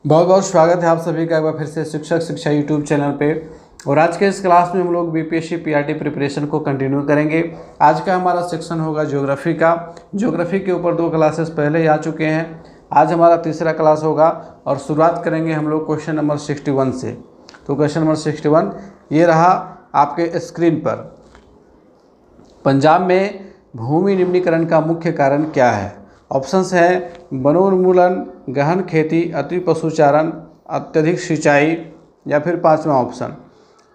बहुत बहुत स्वागत है आप सभी का एक बार फिर से शिक्षक शिक्षा यूट्यूब चैनल पे। और आज के इस क्लास में हम लोग बीपीएससी पीआरटी प्रिपरेशन को कंटिन्यू करेंगे। आज का हमारा सेक्शन होगा ज्योग्राफी का। ज्योग्राफी के ऊपर 2 क्लासेस पहले ही आ चुके हैं, आज हमारा तीसरा क्लास होगा और शुरुआत करेंगे हम लोग क्वेश्चन नंबर 61 से। तो क्वेश्चन नंबर 61 ये रहा आपके स्क्रीन पर। पंजाब में भूमि निम्नीकरण का मुख्य कारण क्या है? ऑप्शंस हैं वनोन्मूलन, गहन खेती, अति पशुचारण, अत्यधिक सिंचाई या फिर 5वां ऑप्शन।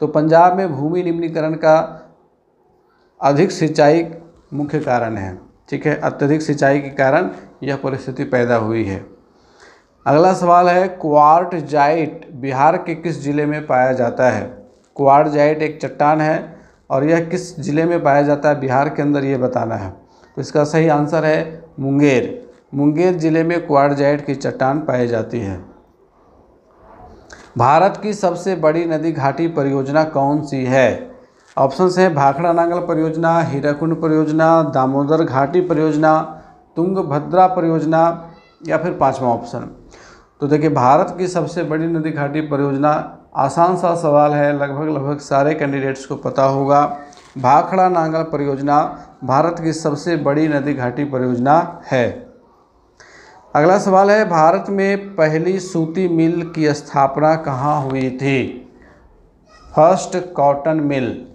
तो पंजाब में भूमि निम्नीकरण का अधिक सिंचाई मुख्य कारण है। ठीक है, अत्यधिक सिंचाई के कारण यह परिस्थिति पैदा हुई है। अगला सवाल है क्वार्टजाइट बिहार के किस जिले में पाया जाता है? क्वार्टजाइट एक चट्टान है और यह किस जिले में पाया जाता है बिहार के अंदर, ये बताना है। तो इसका सही आंसर है मुंगेर। मुंगेर जिले में क्वार्टजाइट की चट्टान पाई जाती है। भारत की सबसे बड़ी नदी घाटी परियोजना कौन सी है? ऑप्शंस हैं भाखड़ा नांगल परियोजना, हीराकुंड परियोजना, दामोदर घाटी परियोजना, तुंगभद्रा परियोजना या फिर 5वां ऑप्शन। तो देखिए, भारत की सबसे बड़ी नदी घाटी परियोजना, आसान सा सवाल है, लगभग सारे कैंडिडेट्स को पता होगा। भाखड़ा नांगल परियोजना भारत की सबसे बड़ी नदी घाटी परियोजना है। अगला सवाल है भारत में पहली सूती मिल की स्थापना कहाँ हुई थी? फर्स्ट कॉटन मिल,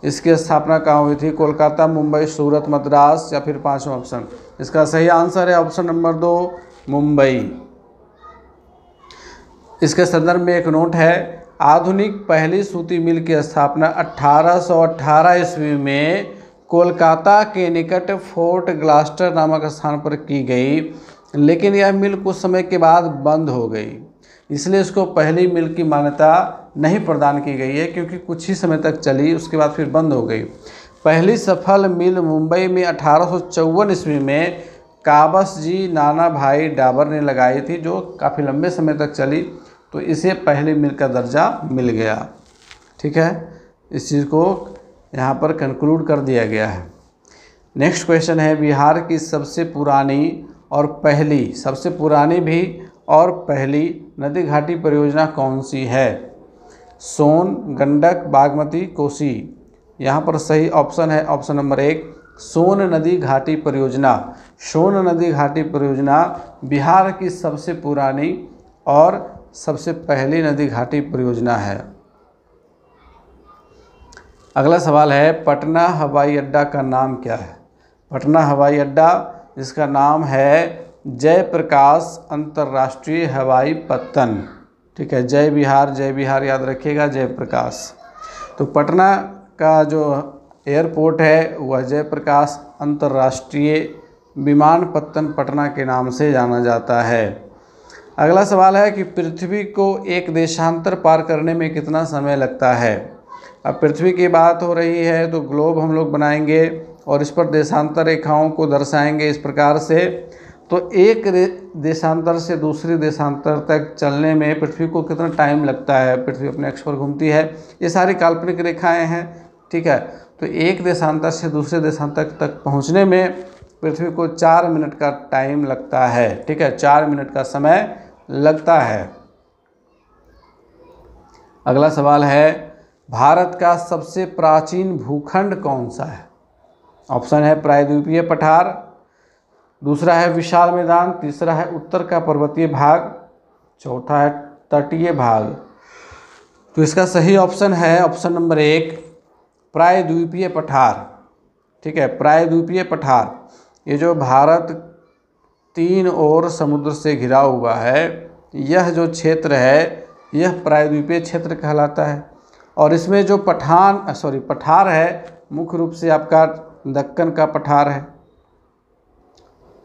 इसकी स्थापना कहाँ हुई थी? कोलकाता, मुंबई, सूरत, मद्रास या फिर 5वां ऑप्शन। इसका सही आंसर है ऑप्शन नंबर 2 मुंबई। इसके संदर्भ में एक नोट है, आधुनिक पहली सूती मिल की स्थापना 1818 ईस्वी में कोलकाता के निकट फोर्ट ग्लास्टर नामक स्थान पर की गई, लेकिन यह मिल कुछ समय के बाद बंद हो गई, इसलिए इसको पहली मिल की मान्यता नहीं प्रदान की गई है, क्योंकि कुछ ही समय तक चली, उसके बाद फिर बंद हो गई। पहली सफल मिल मुंबई में 1854 ईस्वी में काबस जी नाना भाई डाबर ने लगाई थी, जो काफ़ी लंबे समय तक चली, तो इसे पहली मिल का दर्जा मिल गया। ठीक है, इस चीज़ को यहाँ पर कंक्लूड कर दिया गया है। नेक्स्ट क्वेश्चन है बिहार की सबसे पुरानी और पहली, सबसे पुरानी भी और पहली नदी घाटी परियोजना कौन सी है? सोन, गंडक, बागमती, कोसी। यहाँ पर सही ऑप्शन है ऑप्शन नंबर 1 सोन नदी घाटी परियोजना। सोन नदी घाटी परियोजना बिहार की सबसे पुरानी और सबसे पहली नदी घाटी परियोजना है। अगला सवाल है पटना हवाई अड्डा का नाम क्या है? पटना हवाई अड्डा, इसका नाम है जयप्रकाश अंतर्राष्ट्रीय हवाई पत्तन। ठीक है, जय बिहार याद रखिएगा, जयप्रकाश। तो पटना का जो एयरपोर्ट है वह जयप्रकाश अंतर्राष्ट्रीय विमानपत्तन पटना के नाम से जाना जाता है। अगला सवाल है कि पृथ्वी को एक देशांतर पार करने में कितना समय लगता है? अब पृथ्वी की बात हो रही है तो ग्लोब हम लोग बनाएंगे और इस पर देशांतर रेखाओं को दर्शाएंगे इस प्रकार से। तो एक देशांतर से दूसरे देशांतर तक चलने में पृथ्वी को कितना टाइम लगता है? पृथ्वी अपने अक्ष पर घूमती है, ये सारी काल्पनिक रेखाएं हैं। ठीक है, तो एक देशांतर से दूसरे देशांतर तक पहुंचने में पृथ्वी को 4 मिनट का टाइम लगता है। ठीक है, 4 मिनट का समय लगता है। अगला सवाल है भारत का सबसे प्राचीन भूखंड कौन सा है? ऑप्शन है प्रायद्वीपीय पठार, दूसरा है विशाल मैदान, तीसरा है उत्तर का पर्वतीय भाग, चौथा है तटीय भाग। तो इसका सही ऑप्शन है ऑप्शन नंबर 1 प्रायद्वीपीय पठार। ठीक है, प्रायद्वीपीय पठार, ये जो भारत 3 ओर समुद्र से घिरा हुआ है, यह जो क्षेत्र है यह प्रायद्वीपीय क्षेत्र कहलाता है। और इसमें जो पठार है, मुख्य रूप से आपका दक्कन का पठार है।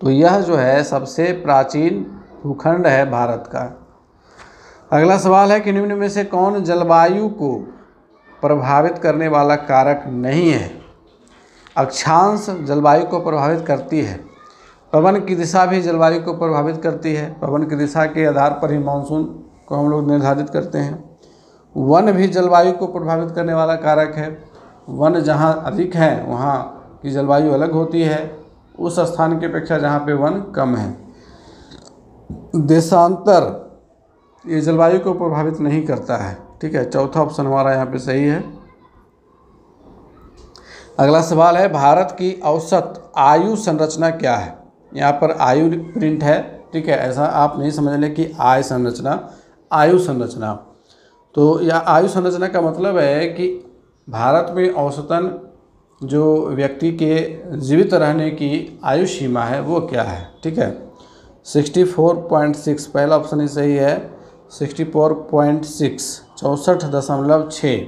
तो यह जो है सबसे प्राचीन भूखंड है भारत का। अगला सवाल है कि निम्न में से कौन जलवायु को प्रभावित करने वाला कारक नहीं है? अक्षांश जलवायु को प्रभावित करती है, पवन की दिशा भी जलवायु को प्रभावित करती है, पवन की दिशा के आधार पर ही मानसून को हम लोग निर्धारित करते हैं। वन भी जलवायु को प्रभावित करने वाला कारक है, वन जहाँ अधिक है वहाँ की जलवायु अलग होती है उस स्थान की अपेक्षा जहाँ पे वन कम है। देशांतर ये जलवायु को प्रभावित नहीं करता है। ठीक है, चौथा ऑप्शन हमारा यहाँ पे सही है। अगला सवाल है, भारत की औसत आयु संरचना क्या है। यहाँ पर आयु प्रिंट है। ठीक है, ऐसा आप नहीं समझ लें कि आय संरचना, आयु संरचना। तो यह आयु संरचना का मतलब है कि भारत में औसतन जो व्यक्ति के जीवित रहने की आयु सीमा है वो क्या है। ठीक है, 64.6 पहला ऑप्शन ही सही है। 64.6 64.6।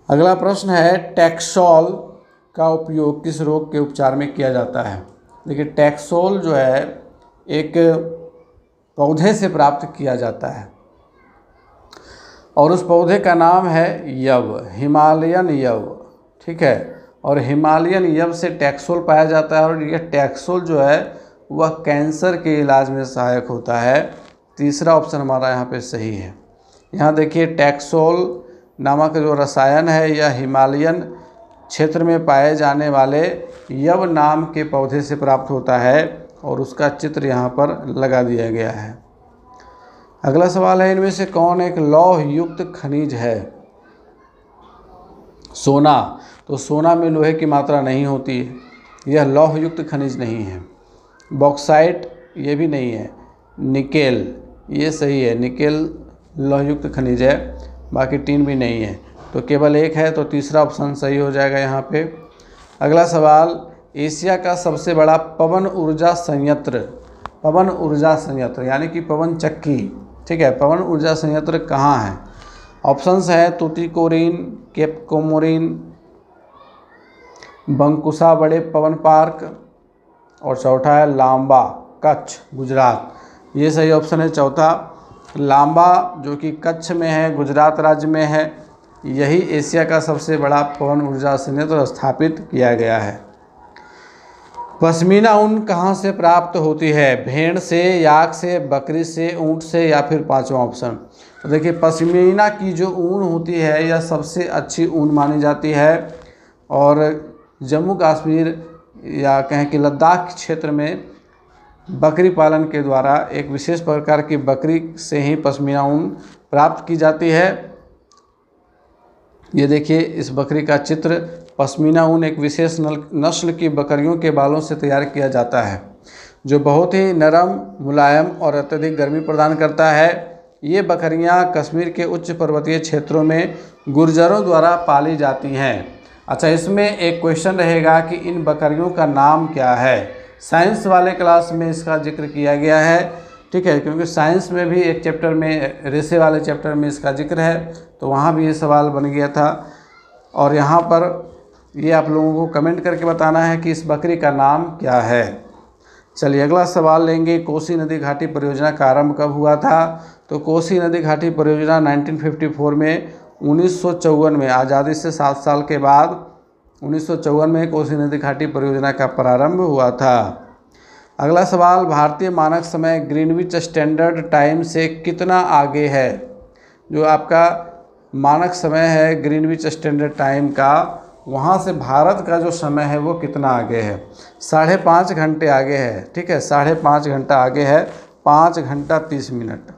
अगला प्रश्न है, टैक्सोल का उपयोग किस रोग के उपचार में किया जाता है। देखिए, टैक्सोल जो है एक पौधे से प्राप्त किया जाता है और उस पौधे का नाम है यव, हिमालयन यव। ठीक है, और हिमालयन यव से टैक्सोल पाया जाता है और यह टैक्सोल जो है वह कैंसर के इलाज में सहायक होता है। तीसरा ऑप्शन हमारा यहाँ पे सही है। यहाँ देखिए, टैक्सोल नामक जो रसायन है यह हिमालयन क्षेत्र में पाए जाने वाले यव नाम के पौधे से प्राप्त होता है और उसका चित्र यहाँ पर लगा दिया गया है। अगला सवाल है, इनमें से कौन एक लौह युक्त खनिज है। सोना, तो सोना में लोहे की मात्रा नहीं होती है, यह लौह युक्त खनिज नहीं है। बॉक्साइट, ये भी नहीं है। निकेल, ये सही है, निकेल लौह युक्त खनिज है, बाकी तीन भी नहीं है, तो केवल एक है, तो तीसरा ऑप्शन सही हो जाएगा यहाँ पे। अगला सवाल, एशिया का सबसे बड़ा पवन ऊर्जा संयंत्र, पवन ऊर्जा संयंत्र यानी कि पवन चक्की, ठीक है, पवन ऊर्जा संयंत्र कहाँ है। ऑप्शंस है तूतीकोरिन, केप कोमोरिन, बंकुसा बड़े पवन पार्क और चौथा है लांबा, कच्छ, गुजरात। ये सही ऑप्शन है चौथा, लांबा, जो कि कच्छ में है, गुजरात राज्य में है। यही एशिया का सबसे बड़ा पवन ऊर्जा संयंत्र स्थापित किया गया है। पश्मीना ऊन कहाँ से प्राप्त होती है। भेड़ से, याक से, बकरी से, ऊँट से या फिर पांचवा ऑप्शन। तो देखिए, पश्मीना की जो ऊन होती है यह सबसे अच्छी ऊन मानी जाती है और जम्मू कश्मीर या कहें कि लद्दाख क्षेत्र में बकरी पालन के द्वारा एक विशेष प्रकार की बकरी से ही पश्मीना ऊन प्राप्त की जाती है। ये देखिए, इस बकरी का चित्र। पश्मीना ऊन एक विशेष नस्ल की बकरियों के बालों से तैयार किया जाता है जो बहुत ही नरम, मुलायम और अत्यधिक गर्मी प्रदान करता है। ये बकरियां कश्मीर के उच्च पर्वतीय क्षेत्रों में गुर्जरों द्वारा पाली जाती हैं। अच्छा, इसमें एक क्वेश्चन रहेगा कि इन बकरियों का नाम क्या है। साइंस वाले क्लास में इसका जिक्र किया गया है। ठीक है, क्योंकि साइंस में भी एक चैप्टर में, रेसे वाले चैप्टर में इसका जिक्र है, तो वहाँ भी ये सवाल बन गया था। और यहाँ पर ये आप लोगों को कमेंट करके बताना है कि इस बकरी का नाम क्या है। चलिए अगला सवाल लेंगे, कोसी नदी घाटी परियोजना का आरंभ कब हुआ था। तो कोसी नदी घाटी परियोजना 1954 में, 1954 में, आज़ादी से 7 साल के बाद 1954 में कोसी नदी घाटी परियोजना का प्रारंभ हुआ था। अगला सवाल, भारतीय मानक समय ग्रीनविच स्टैंडर्ड टाइम से कितना आगे है। जो आपका मानक समय है ग्रीनविच स्टैंडर्ड टाइम का, वहाँ से भारत का जो समय है वो कितना आगे है। 5.5 घंटे आगे है। ठीक है, 5.5 घंटा आगे है, 5 घंटा 30 मिनट।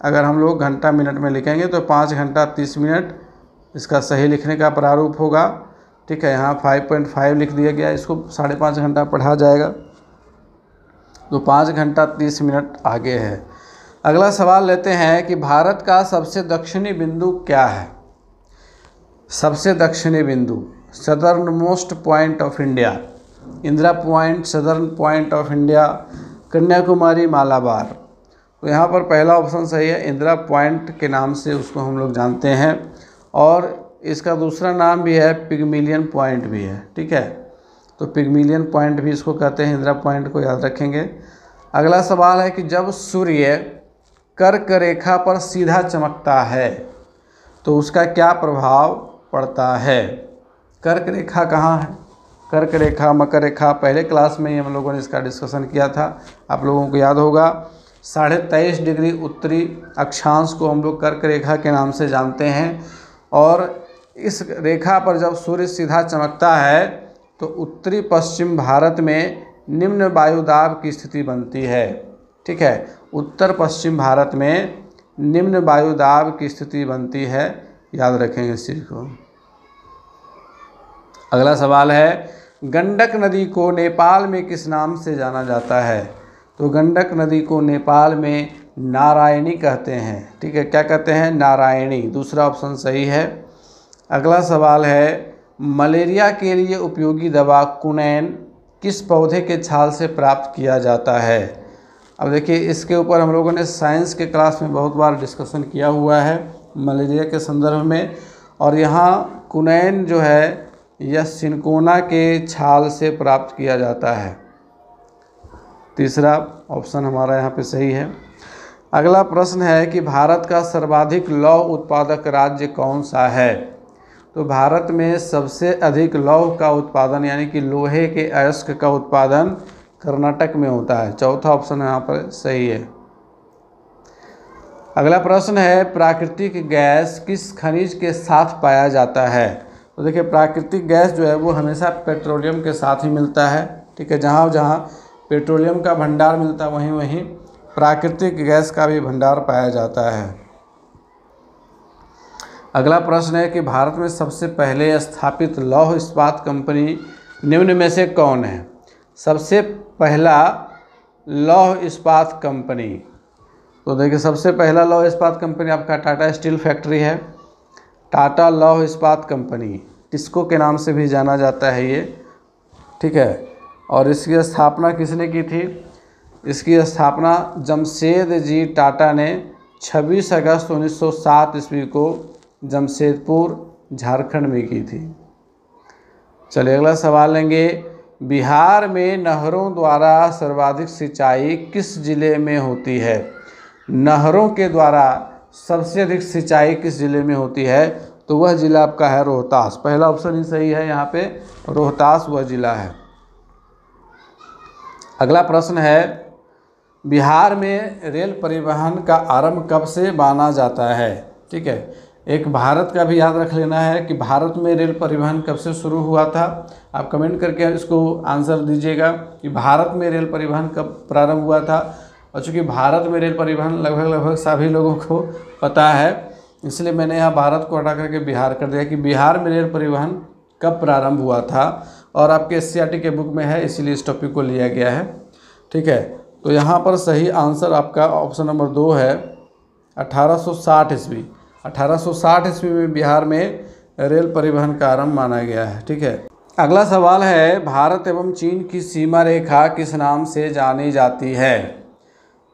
अगर हम लोग घंटा मिनट में लिखेंगे तो 5 घंटा 30 मिनट इसका सही लिखने का प्रारूप होगा। ठीक है, यहाँ 5.5 लिख दिया गया, इसको 5.5 घंटा पढ़ा जाएगा, तो 5 घंटा 30 मिनट आगे है। अगला सवाल लेते हैं कि भारत का सबसे दक्षिणी बिंदु क्या है। सबसे दक्षिणी बिंदु, southern most point of India, Indira point, southern point of India, Kanyakumari, Malabar. तो यहाँ पर पहला ऑप्शन सही है, इंदिरा पॉइंट के नाम से उसको हम लोग जानते हैं और इसका दूसरा नाम भी है पिगमिलियन पॉइंट भी है। ठीक है, तो पिगमिलियन पॉइंट भी इसको कहते हैं, इंदिरा पॉइंट को याद रखेंगे। अगला सवाल है कि जब सूर्य कर्क रेखा पर सीधा चमकता है तो उसका क्या प्रभाव पड़ता है। कर्क रेखा कहाँ है, कर्क रेखा, मकर रेखा, पहले क्लास में ही हम लोगों ने इसका डिस्कशन किया था, आप लोगों को याद होगा। 23.5 डिग्री उत्तरी अक्षांश को हम लोग कर्क रेखा के नाम से जानते हैं और इस रेखा पर जब सूर्य सीधा चमकता है तो उत्तरी पश्चिम भारत में निम्न वायुदाब की स्थिति बनती है। ठीक है। उत्तर पश्चिम भारत में निम्न वायुदाब की स्थिति बनती है, याद रखेंगे इस चीज़ को। अगला सवाल है, गंडक नदी को नेपाल में किस नाम से जाना जाता है? तो गंडक नदी को नेपाल में नारायणी कहते हैं, ठीक है। क्या कहते हैं? नारायणी। दूसरा ऑप्शन सही है। अगला सवाल है, मलेरिया के लिए उपयोगी दवा कुनैन किस पौधे के छाल से प्राप्त किया जाता है? अब देखिए, इसके ऊपर हम लोगों ने साइंस के क्लास में बहुत बार डिस्कशन किया हुआ है मलेरिया के संदर्भ में। और यहाँ कुनैन जो है यह सिनकोना के छाल से प्राप्त किया जाता है। तीसरा ऑप्शन हमारा यहाँ पे सही है। अगला प्रश्न है कि भारत का सर्वाधिक लौह उत्पादक राज्य कौन सा है? तो भारत में सबसे अधिक लौह का उत्पादन यानी कि लोहे के अयस्क का उत्पादन कर्नाटक में होता है। चौथा ऑप्शन यहाँ पर सही है। अगला प्रश्न है, प्राकृतिक गैस किस खनिज के साथ पाया जाता है? तो देखिए, प्राकृतिक गैस जो है वो हमेशा पेट्रोलियम के साथ ही मिलता है, ठीक है। जहाँ जहाँ पेट्रोलियम का भंडार मिलता है वहीं वहीं प्राकृतिक गैस का भी भंडार पाया जाता है। अगला प्रश्न है कि भारत में सबसे पहले स्थापित लौह इस्पात कंपनी निम्न में से कौन है? सबसे पहला लौह इस्पात कंपनी, तो देखिए सबसे पहला लौह इस्पात कंपनी आपका टाटा स्टील फैक्ट्री है। टाटा लौह इस्पात कंपनी, टिस्को के नाम से भी जाना जाता है ये, ठीक है। और इसकी स्थापना किसने की थी? इसकी स्थापना जमशेद जी टाटा ने 26 अगस्त 1907 ईस्वी को जमशेदपुर झारखंड में की थी। चलिए अगला सवाल लेंगे, बिहार में नहरों द्वारा सर्वाधिक सिंचाई किस जिले में होती है? नहरों के द्वारा सबसे अधिक सिंचाई किस जिले में होती है? तो वह जिला आपका है रोहतास। पहला ऑप्शन ही सही है, यहाँ पे रोहतास वह जिला है। अगला प्रश्न है, बिहार में रेल परिवहन का आरंभ कब से माना जाता है? ठीक है, एक भारत का भी याद रख लेना है कि भारत में रेल परिवहन कब से शुरू हुआ था। आप कमेंट करके इसको आंसर दीजिएगा कि भारत में रेल परिवहन कब प्रारंभ हुआ था। और चूँकि भारत में रेल परिवहन लगभग सभी लोगों को पता है, इसलिए मैंने यहाँ भारत को हटा करके बिहार कर दिया कि बिहार में रेल परिवहन कब प्रारंभ हुआ था। और आपके एससीईआरटी के बुक में है, इसीलिए इस टॉपिक को लिया गया है, ठीक है। तो यहाँ पर सही आंसर आपका ऑप्शन नंबर 2 है, 1860 ईस्वी। 1860 ईस्वी में बिहार में रेल परिवहन का आरंभ माना गया है, ठीक है। अगला सवाल है, भारत एवं चीन की सीमा रेखा किस नाम से जानी जाती है?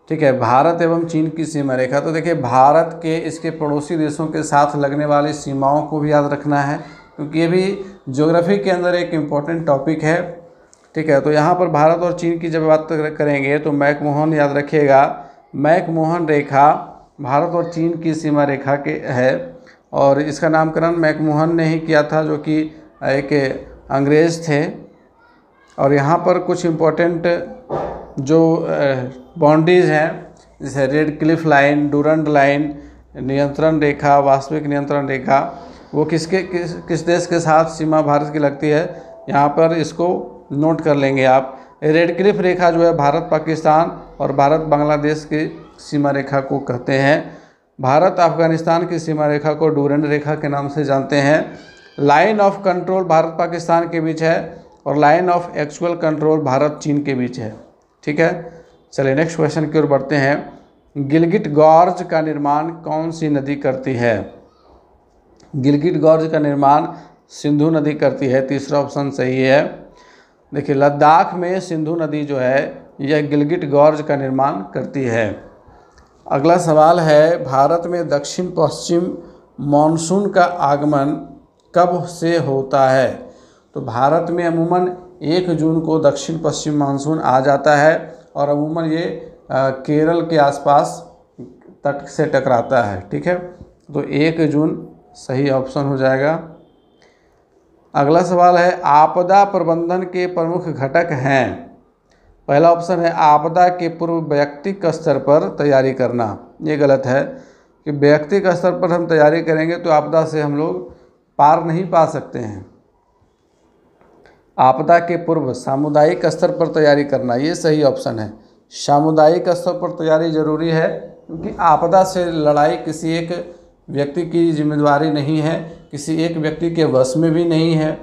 ठीक है, भारत एवं चीन की सीमा रेखा, तो देखिए भारत के इसके पड़ोसी देशों के साथ लगने वाली सीमाओं को भी याद रखना है, क्योंकि ये भी ज्योग्राफी के अंदर एक इम्पॉर्टेंट टॉपिक है, ठीक है। तो यहाँ पर भारत और चीन की जब बात करेंगे तो मैकमोहन याद रखिएगा, मैकमोहन रेखा भारत और चीन की सीमा रेखा के है। और इसका नामकरण मैकमोहन ने ही किया था, जो कि एक अंग्रेज़ थे। और यहाँ पर कुछ इम्पोर्टेंट जो बाउंड्रीज हैं, जैसे red Cliff line, Durand line, नियंत्रण रेखा, वास्तविक नियंत्रण रेखा, वो किस देश के साथ सीमा भारत की लगती है, यहाँ पर इसको नोट कर लेंगे आप। रेड क्लिफ रेखा जो है भारत पाकिस्तान और भारत बांग्लादेश की सीमा रेखा को कहते हैं। भारत अफगानिस्तान की सीमा रेखा को डूरंड रेखा के नाम से जानते हैं। Line of control Bharat Pakistan के बीच है और line of actual control Bharat चीन के बीच है, ठीक है। चलिए नेक्स्ट क्वेश्चन की ओर बढ़ते हैं। गिलगिट गॉर्ज का निर्माण कौन सी नदी करती है? गिलगिट गॉर्ज का निर्माण सिंधु नदी करती है। तीसरा ऑप्शन सही है। देखिए, लद्दाख में सिंधु नदी जो है यह गिलगिट गॉर्ज का निर्माण करती है। अगला सवाल है, भारत में दक्षिण पश्चिम मानसून का आगमन कब से होता है? तो भारत में अमूमन 1 जून को दक्षिण पश्चिम मानसून आ जाता है और अमूमन ये केरल के आसपास तट से टकराता है, ठीक है। तो 1 जून सही ऑप्शन हो जाएगा। अगला सवाल है, आपदा प्रबंधन के प्रमुख घटक हैं। पहला ऑप्शन है आपदा के पूर्व वैयक्तिक स्तर पर तैयारी करना। ये गलत है कि वैयक्तिक स्तर पर हम तैयारी करेंगे तो आपदा से हम लोग पार नहीं पा सकते हैं। आपदा के पूर्व सामुदायिक स्तर पर तैयारी करना, ये सही ऑप्शन है। सामुदायिक स्तर पर तैयारी जरूरी है, क्योंकि आपदा से लड़ाई किसी एक व्यक्ति की जिम्मेदारी नहीं है, किसी एक व्यक्ति के वश में भी नहीं है।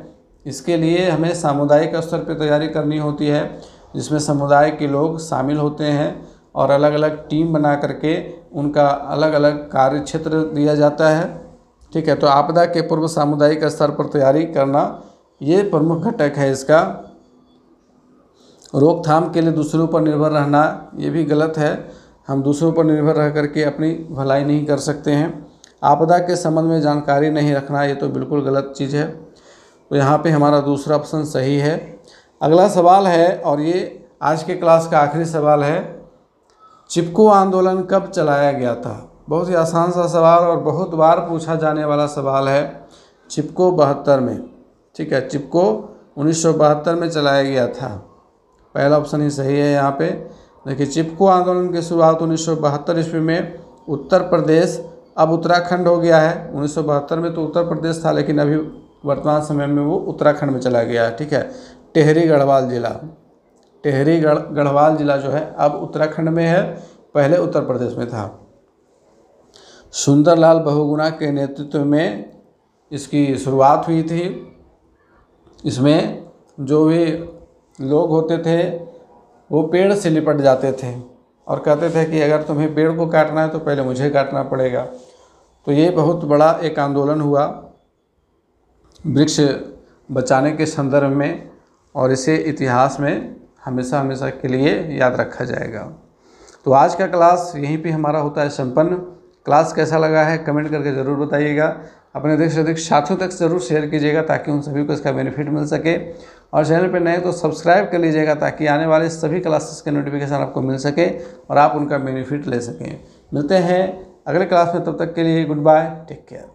इसके लिए हमें सामुदायिक स्तर पर तैयारी करनी होती है, जिसमें समुदाय के लोग शामिल होते हैं और अलग अलग टीम बना करके उनका अलग अलग कार्य क्षेत्र दिया जाता है। ठीक है, तो आपदा के पूर्व सामुदायिक स्तर पर तैयारी करना ये प्रमुख घटक है इसका। रोकथाम के लिए दूसरों पर निर्भर रहना ये भी गलत है। हम दूसरों पर निर्भर रह करके अपनी भलाई नहीं कर सकते हैं। आपदा के संबंध में जानकारी नहीं रखना ये तो बिल्कुल गलत चीज़ है। तो यहाँ पे हमारा दूसरा ऑप्शन सही है। अगला सवाल है, और ये आज के क्लास का आखिरी सवाल है, चिपको आंदोलन कब चलाया गया था? बहुत ही आसान सा सवाल और बहुत बार पूछा जाने वाला सवाल है। चिपको 72 में, ठीक है, चिपको 1972 में चलाया गया था। पहला ऑप्शन ही सही है यहाँ पे। देखिए, चिपको आंदोलन की शुरुआत 1972 ईस्वी में उत्तर प्रदेश, अब उत्तराखंड हो गया है। 1972 में तो उत्तर प्रदेश था, लेकिन अभी वर्तमान समय में वो उत्तराखंड में चला गया है। ठीक है, टिहरी गढ़वाल जिला, टिहरी गढ़वाल जिला जो है अब उत्तराखंड में है, पहले उत्तर प्रदेश में था। सुंदरलाल बहुगुणा के नेतृत्व में इसकी शुरुआत हुई थी। इसमें जो भी लोग होते थे वो पेड़ से लिपट जाते थे और कहते थे कि अगर तुम्हें पेड़ को काटना है तो पहले मुझे काटना पड़ेगा। तो ये बहुत बड़ा एक आंदोलन हुआ वृक्ष बचाने के संदर्भ में, और इसे इतिहास में हमेशा हमेशा के लिए याद रखा जाएगा। तो आज का क्लास यहीं पे हमारा होता है संपन्न। क्लास कैसा लगा है कमेंट करके ज़रूर बताइएगा। अपने अधिक से अधिक साथियों तक ज़रूर शेयर कीजिएगा ताकि उन सभी को इसका बेनिफिट मिल सके। और चैनल पर नए तो सब्सक्राइब कर लीजिएगा ताकि आने वाले सभी क्लासेस के नोटिफिकेशन आपको मिल सके और आप उनका बेनिफिट ले सकें। मिलते हैं अगले क्लास में, तब तक के लिए गुड बाय, टेक केयर।